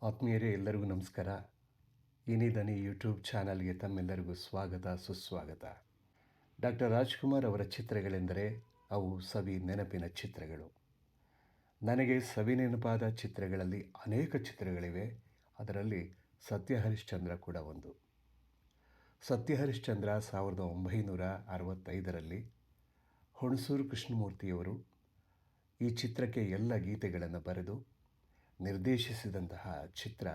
ಆತ್ಮೀಯರೇ ಎಲ್ಲರಿಗೂ ನಮಸ್ಕಾರ. ಏನಿದನಿ ಯೂಟ್ಯೂಬ್ ಚಾನಲ್ಗೆ ತಮ್ಮೆಲ್ಲರಿಗೂ ಸ್ವಾಗತ ಸುಸ್ವಾಗತ. ಡಾಕ್ಟರ್ ರಾಜ್ಕುಮಾರ್ ಅವರ ಚಿತ್ರಗಳೆಂದರೆ ಅವು ಸವಿ ನೆನಪಿನ ಚಿತ್ರಗಳು. ನನಗೆ ಸವಿ ನೆನಪಾದ ಚಿತ್ರಗಳಲ್ಲಿ ಅನೇಕ ಚಿತ್ರಗಳಿವೆ. ಅದರಲ್ಲಿ ಸತ್ಯ ಹರಿಶ್ಚಂದ್ರ ಕೂಡ ಒಂದು. ಸತ್ಯ ಹರಿಶ್ಚಂದ್ರ 1965ರಲ್ಲಿ ಹುಣಸೂರು ಕೃಷ್ಣಮೂರ್ತಿಯವರು ಈ ಚಿತ್ರಕ್ಕೆ ಎಲ್ಲ ಗೀತೆಗಳನ್ನು ಬರೆದು ನಿರ್ದೇಶಿಸಿದಂತಹ ಚಿತ್ರ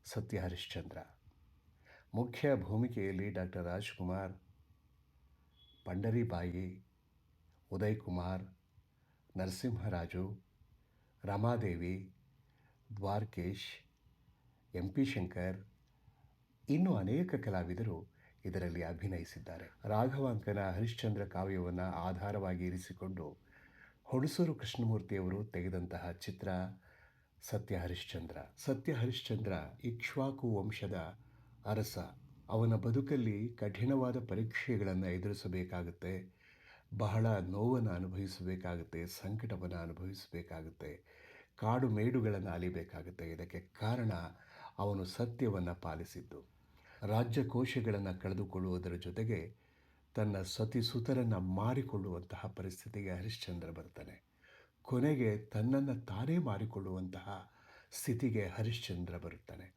ಸತ್ಯ ಹರಿಶ್ಚಂದ್ರ. ಮುಖ್ಯ ಭೂಮಿಕೆಯಲ್ಲಿ ಡಾಕ್ಟರ್ ರಾಜ್ಕುಮಾರ್, ಪಂಡರಿಬಾಯಿ, ಉದಯ್ ಕುಮಾರ್, ನರಸಿಂಹರಾಜು, ರಮಾದೇವಿ, ದ್ವಾರಕೇಶ್, ಎಂ.ಪಿ. ಶಂಕರ್, ಇನ್ನೂ ಅನೇಕ ಕಲಾವಿದರು ಇದರಲ್ಲಿ ಅಭಿನಯಿಸಿದ್ದಾರೆ. ರಾಘವಾಂಕನ ಹರಿಶ್ಚಂದ್ರ ಕಾವ್ಯವನ್ನು ಆಧಾರವಾಗಿ ಇರಿಸಿಕೊಂಡು ಹುಣಸೂರು ಕೃಷ್ಣಮೂರ್ತಿಯವರು ತೆಗೆದಂತಹ ಚಿತ್ರ ಸತ್ಯ ಹರಿಶ್ಚಂದ್ರ. ಸತ್ಯ ಹರಿಶ್ಚಂದ್ರ ಇಕ್ಷ್ವಾಕು ವಂಶದ ಅರಸ. ಅವನ ಬದುಕಲ್ಲಿ ಕಠಿಣವಾದ ಪರೀಕ್ಷೆಗಳನ್ನು ಎದುರಿಸಬೇಕಾಗುತ್ತೆ, ಬಹಳ ನೋವನ್ನು ಅನುಭವಿಸಬೇಕಾಗುತ್ತೆ, ಸಂಕಟವನ್ನು ಅನುಭವಿಸಬೇಕಾಗುತ್ತೆ, ಕಾಡು ಮೇಡುಗಳನ್ನು ಅಲಿಬೇಕಾಗುತ್ತೆ. ಇದಕ್ಕೆ ಕಾರಣ ಅವನು ಸತ್ಯವನ್ನು ಪಾಲಿಸಿದ್ದು. ರಾಜ್ಯಕೋಶಗಳನ್ನು ಕಳೆದುಕೊಳ್ಳುವುದರ ಜೊತೆಗೆ ತನ್ನ ಸತಿಸುತರನ್ನು ಮಾರಿಕೊಳ್ಳುವಂತಹ ಪರಿಸ್ಥಿತಿಗೆ ಹರಿಶ್ಚಂದ್ರ ಬರ್ತಾನೆ. ಕೊನೆಗೆ ತನ್ನನ್ನು ತಾನೇ ಮಾರಿಕೊಳ್ಳುವಂತಹ ಸ್ಥಿತಿಗೆ ಹರಿಶ್ಚಂದ್ರ ಬರುತ್ತಾನೆ.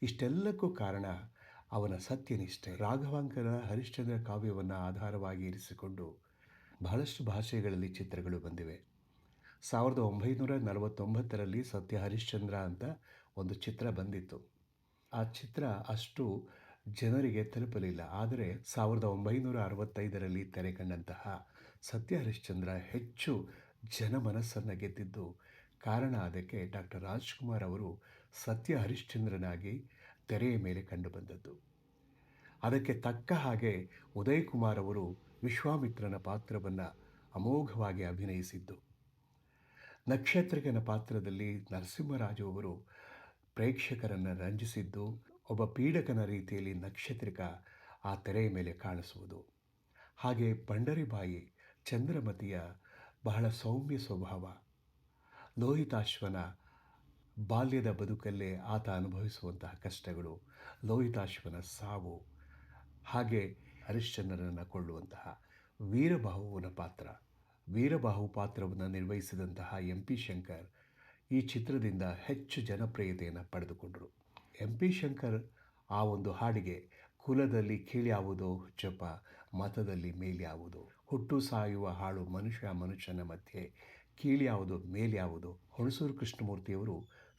ಇಷ್ಟೆಲ್ಲಕ್ಕೂ ಕಾರಣ ಅವನ ಸತ್ಯನಿಷ್ಠೆ. ರಾಘವಾಂಕನ ಹರಿಶ್ಚಂದ್ರ ಕಾವ್ಯವನ್ನು ಆಧಾರವಾಗಿ ಇರಿಸಿಕೊಂಡು ಬಹಳಷ್ಟು ಭಾಷೆಗಳಲ್ಲಿ ಚಿತ್ರಗಳು ಬಂದಿವೆ. 1949ರಲ್ಲಿ ಸತ್ಯ ಹರಿಶ್ಚಂದ್ರ ಅಂತ ಒಂದು ಚಿತ್ರ ಬಂದಿತ್ತು. ಆ ಚಿತ್ರ ಅಷ್ಟು ಜನರಿಗೆ ತಲುಪಲಿಲ್ಲ. ಆದರೆ 1965ರಲ್ಲಿ ತೆರೆಕಂಡಂತಹ ಸತ್ಯ ಹರಿಶ್ಚಂದ್ರ ಹೆಚ್ಚು ಜನಮನಸ್ಸನ್ನು ಗೆದ್ದಿದ್ದು ಕಾರಣ. ಅದಕ್ಕೆ ಡಾಕ್ಟರ್ ರಾಜ್ಕುಮಾರ್ ಅವರು ಸತ್ಯ ಹರಿಶ್ಚಂದ್ರನಾಗಿ ತೆರೆಯ ಮೇಲೆ ಕಂಡುಬಂದದ್ದು. ಅದಕ್ಕೆ ತಕ್ಕ ಹಾಗೆ ಉದಯ್ ಕುಮಾರ್ ಅವರು ವಿಶ್ವಾಮಿತ್ರನ ಪಾತ್ರವನ್ನು ಅಮೋಘವಾಗಿ ಅಭಿನಯಿಸಿದ್ದು. ನಕ್ಷತ್ರಿಕನ ಪಾತ್ರದಲ್ಲಿ ನರಸಿಂಹರಾಜು ಅವರು ಪ್ರೇಕ್ಷಕರನ್ನು ರಂಜಿಸಿದ್ದು. ಒಬ್ಬ ಪೀಡಕನ ರೀತಿಯಲ್ಲಿ ನಕ್ಷತ್ರಿಕ ಆ ತೆರೆಯ ಮೇಲೆ ಕಾಣಿಸುವುದು. ಹಾಗೆ ಪಂಡರಿಬಾಯಿ ಚಂದ್ರಮತಿಯ ಬಹಳ ಸೌಮ್ಯ ಸ್ವಭಾವ. ಲೋಹಿತಾಶ್ವನ ಬಾಲ್ಯದ ಬದುಕಲ್ಲೇ ಆತ ಅನುಭವಿಸುವಂತಹ ಕಷ್ಟಗಳು, ಲೋಹಿತಾಶ್ವನ ಸಾವು, ಹಾಗೆ ಹರಿಶ್ಚಂದ್ರನನ್ನು ಕೊಳ್ಳುವಂತಹ ವೀರಬಾಹುವನ ಪಾತ್ರ. ವೀರಬಾಹು ಪಾತ್ರವನ್ನು ನಿರ್ವಹಿಸಿದಂತಹ ಎಂ.ಪಿ. ಶಂಕರ್ ಈ ಚಿತ್ರದಿಂದ ಹೆಚ್ಚು ಜನಪ್ರಿಯತೆಯನ್ನು ಪಡೆದುಕೊಂಡರು. ಎಂ.ಪಿ. ಶಂಕರ್ ಆ ಒಂದು ಹಾಡಿಗೆ ಕುಲದಲ್ಲಿ ಕೀಳ್ಯಾವುದೋ ಹುಚ್ಚಪ್ಪ, ಮತದಲ್ಲಿ ಮೇಲ್ಯಾವುದೋ, ಹುಟ್ಟು ಸಾಯುವ ಹಾಳು ಮನುಷ್ಯನ ಮಧ್ಯೆ ಕೀಳ್ಯಾವುದೋ ಮೇಲ್ಯಾವುದೋ. ಹುಣಸೂರು ಕೃಷ್ಣಮೂರ್ತಿಯವರು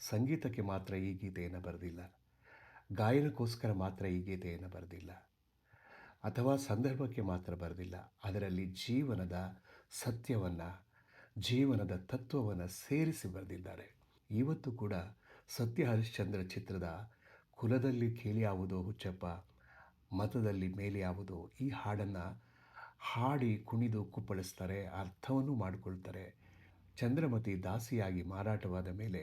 ಸಂಗೀತಕ್ಕೆ ಮಾತ್ರ ಈ ಗೀತೆಯನ್ನು ಬರೆದಿಲ್ಲ, ಗಾಯನಕ್ಕೋಸ್ಕರ ಮಾತ್ರ ಈ ಗೀತೆಯನ್ನು ಬರೆದಿಲ್ಲ, ಅಥವಾ ಸಂದರ್ಭಕ್ಕೆ ಮಾತ್ರ ಬರೆದಿಲ್ಲ. ಅದರಲ್ಲಿ ಜೀವನದ ಸತ್ಯವನ್ನು, ಜೀವನದ ತತ್ವವನ್ನು ಸೇರಿಸಿ ಬರೆದಿದ್ದಾರೆ. ಇವತ್ತು ಕೂಡ ಸತ್ಯ ಹರಿಶ್ಚಂದ್ರ ಚಿತ್ರದ ಕುಲದಲ್ಲಿ ಕೀಳ್ಯಾವುದೋ ಹುಚ್ಚಪ್ಪ, ಮತದಲ್ಲಿ ಮೇಲ್ಯಾವುದೋ ಈ ಹಾಡನ್ನು ಹಾಡಿ ಕುಣಿದು ಕುಪ್ಪಳಿಸ್ತಾರೆ, ಅರ್ಥವನ್ನು ಮಾಡಿಕೊಳ್ತಾರೆ. ಚಂದ್ರಮತಿ ದಾಸಿಯಾಗಿ ಮಾರಾಟವಾದ ಮೇಲೆ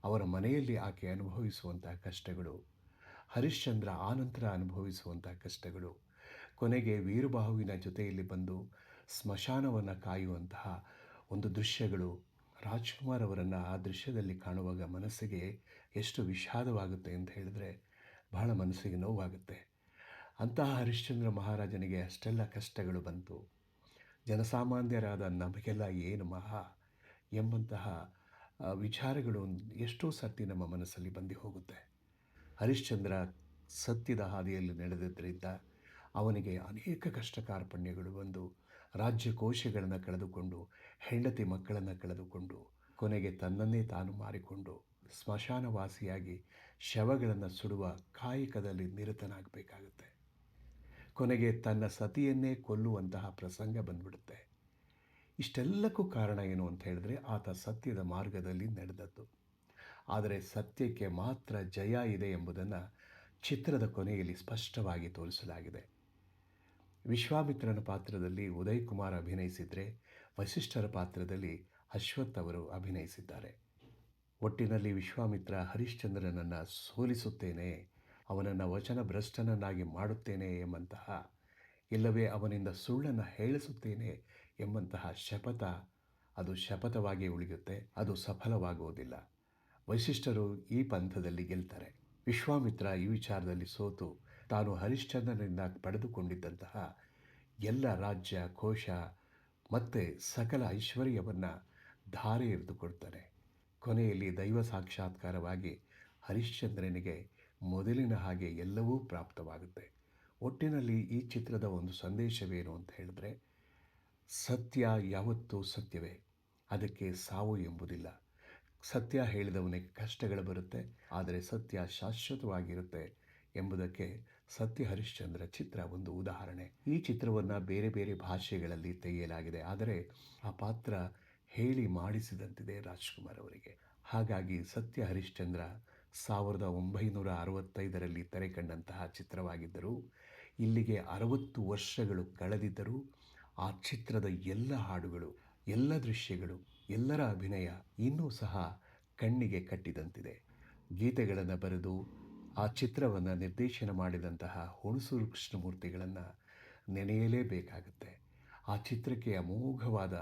ಅವರ ಮನೆಯಲ್ಲಿ ಆಕೆ ಅನುಭವಿಸುವಂತಹ ಕಷ್ಟಗಳು, ಹರಿಶ್ಚಂದ್ರ ಆನಂತರ ಅನುಭವಿಸುವಂತಹ ಕಷ್ಟಗಳು, ಕೊನೆಗೆ ವೀರಬಾಹುವಿನ ಜೊತೆಯಲ್ಲಿ ಬಂದು ಸ್ಮಶಾನವನ್ನು ಕಾಯುವಂತಹ ಒಂದು ದೃಶ್ಯಗಳು. ರಾಜ್ಕುಮಾರ್ ಅವರನ್ನು ಆ ದೃಶ್ಯದಲ್ಲಿ ಕಾಣುವಾಗ ಮನಸ್ಸಿಗೆ ಎಷ್ಟು ವಿಷಾದವಾಗುತ್ತೆ ಅಂತ ಹೇಳಿದ್ರೆ ಬಹಳ ಮನಸ್ಸಿಗೆ ನೋವಾಗುತ್ತೆ. ಅಂತಹ ಹರಿಶ್ಚಂದ್ರ ಮಹಾರಾಜನಿಗೆ ಅಷ್ಟೆಲ್ಲ ಕಷ್ಟಗಳು ಬಂತು. ಜನಸಾಮಾನ್ಯರಾದ ನಮಗೆಲ್ಲ ಏನು ಮಹಾ ಎಂಬಂತಹ ವಿಚಾರಗಳು ಎಷ್ಟೋ ಸರ್ತಿ ನಮ್ಮ ಮನಸ್ಸಲ್ಲಿ ಬಂದು ಹೋಗುತ್ತೆ. ಹರಿಶ್ಚಂದ್ರ ಸತ್ಯದ ಹಾದಿಯಲ್ಲಿ ನಡೆದಿದ್ದರಿಂದ ಅವನಿಗೆ ಅನೇಕ ಕಷ್ಟ ಕಾರ್ಪಣ್ಯಗಳು ಬಂದು ರಾಜ್ಯಕೋಶಗಳನ್ನು ಕಳೆದುಕೊಂಡು, ಹೆಂಡತಿ ಮಕ್ಕಳನ್ನು ಕಳೆದುಕೊಂಡು, ಕೊನೆಗೆ ತನ್ನನ್ನೇ ತಾನು ಮಾರಿಕೊಂಡು ಸ್ಮಶಾನವಾಸಿಯಾಗಿ ಶವಗಳನ್ನು ಸುಡುವ ಕಾಯಕದಲ್ಲಿ ನಿರತನಾಗಬೇಕಾಗುತ್ತೆ. ಕೊನೆಗೆ ತನ್ನ ಸತಿಯನ್ನೇ ಕೊಲ್ಲುವಂತಹ ಪ್ರಸಂಗ ಬಂದ್ಬಿಡುತ್ತೆ. ಇಷ್ಟೆಲ್ಲಕ್ಕೂ ಕಾರಣ ಏನು ಅಂತ ಹೇಳಿದ್ರೆ ಆತ ಸತ್ಯದ ಮಾರ್ಗದಲ್ಲಿ ನಡೆದದ್ದು. ಆದರೆ ಸತ್ಯಕ್ಕೆ ಮಾತ್ರ ಜಯ ಇದೆ ಎಂಬುದನ್ನು ಚಿತ್ರದ ಕೊನೆಯಲ್ಲಿ ಸ್ಪಷ್ಟವಾಗಿ ತೋರಿಸಲಾಗಿದೆ. ವಿಶ್ವಾಮಿತ್ರನ ಪಾತ್ರದಲ್ಲಿ ಉದಯ್ ಕುಮಾರ್ ಅಭಿನಯಿಸಿದರೆ, ವಸಿಷ್ಠರ ಪಾತ್ರದಲ್ಲಿ ಅಶ್ವಥ್ ಅವರು ಅಭಿನಯಿಸಿದ್ದಾರೆ. ಒಟ್ಟಿನಲ್ಲಿ ವಿಶ್ವಾಮಿತ್ರ ಹರಿಶ್ಚಂದ್ರನನ್ನು ಸೋಲಿಸುತ್ತೇನೆ, ಅವನನ್ನು ವಚನಭ್ರಷ್ಟನನ್ನಾಗಿ ಮಾಡುತ್ತೇನೆ ಎಂಬಂತಹ, ಇಲ್ಲವೇ ಅವನಿಂದ ಸುಳ್ಳನ್ನು ಹೇಳಿಸುತ್ತೇನೆ ಎಂಬಂತಹ ಶಪಥ ಅದು ಶಪಥವಾಗಿ ಉಳಿಯುತ್ತೆ, ಅದು ಸಫಲವಾಗುವುದಿಲ್ಲ. ವಸಿಷ್ಠರು ಈ ಪಂಥದಲ್ಲಿ ಗೆಲ್ತಾರೆ. ವಿಶ್ವಾಮಿತ್ರ ಈ ವಿಚಾರದಲ್ಲಿ ಸೋತು ತಾನು ಹರಿಶ್ಚಂದ್ರನಿಂದ ಪಡೆದುಕೊಂಡಿದ್ದಂತಹ ಎಲ್ಲ ರಾಜ್ಯ ಕೋಶ ಮತ್ತು ಸಕಲ ಐಶ್ವರ್ಯವನ್ನು ಧಾರೆ ಎರೆದುಕೊಡ್ತಾನೆ. ಕೊನೆಯಲ್ಲಿ ದೈವ ಸಾಕ್ಷಾತ್ಕಾರವಾಗಿ ಹರಿಶ್ಚಂದ್ರನಿಗೆ ಮೊದಲಿನ ಹಾಗೆ ಎಲ್ಲವೂ ಪ್ರಾಪ್ತವಾಗುತ್ತೆ. ಒಟ್ಟಿನಲ್ಲಿ ಈ ಚಿತ್ರದ ಒಂದು ಸಂದೇಶವೇನು ಅಂತ ಹೇಳಿದ್ರೆ, ಸತ್ಯ ಯಾವತ್ತೂ ಸತ್ಯವೇ, ಅದಕ್ಕೆ ಸಾವು ಎಂಬುದಿಲ್ಲ. ಸತ್ಯ ಹೇಳಿದವನಿಗೆ ಕಷ್ಟಗಳು ಬರುತ್ತೆ, ಆದರೆ ಸತ್ಯ ಶಾಶ್ವತವಾಗಿರುತ್ತೆ ಎಂಬುದಕ್ಕೆ ಸತ್ಯ ಹರಿಶ್ಚಂದ್ರ ಚಿತ್ರ ಒಂದು ಉದಾಹರಣೆ. ಈ ಚಿತ್ರವನ್ನು ಬೇರೆ ಬೇರೆ ಭಾಷೆಗಳಲ್ಲಿ ತೆಗೆಯಲಾಗಿದೆ, ಆದರೆ ಆ ಪಾತ್ರ ಹೇಳಿ ಮಾಡಿಸಿದಂತಿದೆ ರಾಜ್ಕುಮಾರ್ ಅವರಿಗೆ. ಹಾಗಾಗಿ ಸತ್ಯ ಹರಿಶ್ಚಂದ್ರ 1965ರಲ್ಲಿ ತೆರೆ ಕಂಡಂತಹ ಚಿತ್ರವಾಗಿದ್ದರೂ ಇಲ್ಲಿಗೆ 60 ವರ್ಷಗಳು ಕಳೆದಿದ್ದರೂ ಆ ಚಿತ್ರದ ಎಲ್ಲ ಹಾಡುಗಳು, ಎಲ್ಲ ದೃಶ್ಯಗಳು, ಎಲ್ಲರ ಅಭಿನಯ ಇನ್ನೂ ಸಹ ಕಣ್ಣಿಗೆ ಕಟ್ಟಿದಂತಿದೆ. ಗೀತೆಗಳನ್ನು ಬರೆದು ಆ ಚಿತ್ರವನ್ನು ನಿರ್ದೇಶನ ಮಾಡಿದಂತಹ ಹುಣಸೂರು ಕೃಷ್ಣಮೂರ್ತಿಗಳನ್ನು ನೆನೆಯಲೇಬೇಕಾಗುತ್ತೆ. ಆ ಚಿತ್ರಕ್ಕೆ ಅಮೋಘವಾದ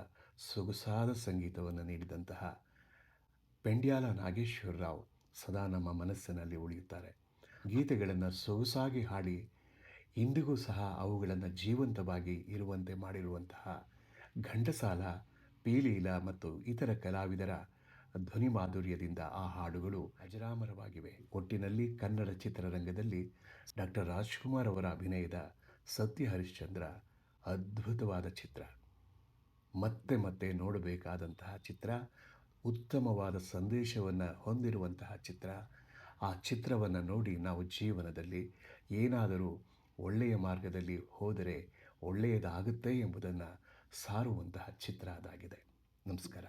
ಸೊಗಸಾದ ಸಂಗೀತವನ್ನು ನೀಡಿದಂತಹ ಪೆಂಡ್ಯಾಲ ನಾಗೇಶ್ವರರಾವ್ ಸದಾ ನಮ್ಮ ಮನಸ್ಸಿನಲ್ಲಿ ಉಳಿಯುತ್ತಾರೆ. ಗೀತೆಗಳನ್ನು ಸೊಗಸಾಗಿ ಹಾಡಿ ಇಂದಿಗೂ ಸಹ ಅವುಗಳನ್ನು ಜೀವಂತವಾಗಿ ಇರುವಂತೆ ಮಾಡಿರುವಂತಹ ಘಂಟಸಾಲ, ಪಿ.ಲೀಲ ಮತ್ತು ಇತರ ಕಲಾವಿದರ ಧ್ವನಿ ಮಾಧುರ್ಯದಿಂದ ಆ ಹಾಡುಗಳು ಅಜರಾಮರವಾಗಿವೆ. ಒಟ್ಟಿನಲ್ಲಿ ಕನ್ನಡ ಚಿತ್ರರಂಗದಲ್ಲಿ ಡಾಕ್ಟರ್ ರಾಜ್ಕುಮಾರ್ ಅವರ ಅಭಿನಯದ ಸತ್ಯ ಹರಿಶ್ಚಂದ್ರ ಅದ್ಭುತವಾದ ಚಿತ್ರ. ಮತ್ತೆ ಮತ್ತೆ ನೋಡಬೇಕಾದಂತಹ ಚಿತ್ರ, ಉತ್ತಮವಾದ ಸಂದೇಶವನ್ನು ಹೊಂದಿರುವಂತಹ ಚಿತ್ರ. ಆ ಚಿತ್ರವನ್ನು ನೋಡಿ ನಾವು ಜೀವನದಲ್ಲಿ ಏನಾದರೂ ಒಳ್ಳೆಯ ಮಾರ್ಗದಲ್ಲಿ ಹೋದರೆ ಒಳ್ಳೆಯದಾಗುತ್ತೆ ಎಂಬುದನ್ನು ಸಾರುವಂತಹ ಚಿತ್ರ ಅದಾಗಿದೆ. ನಮಸ್ಕಾರ.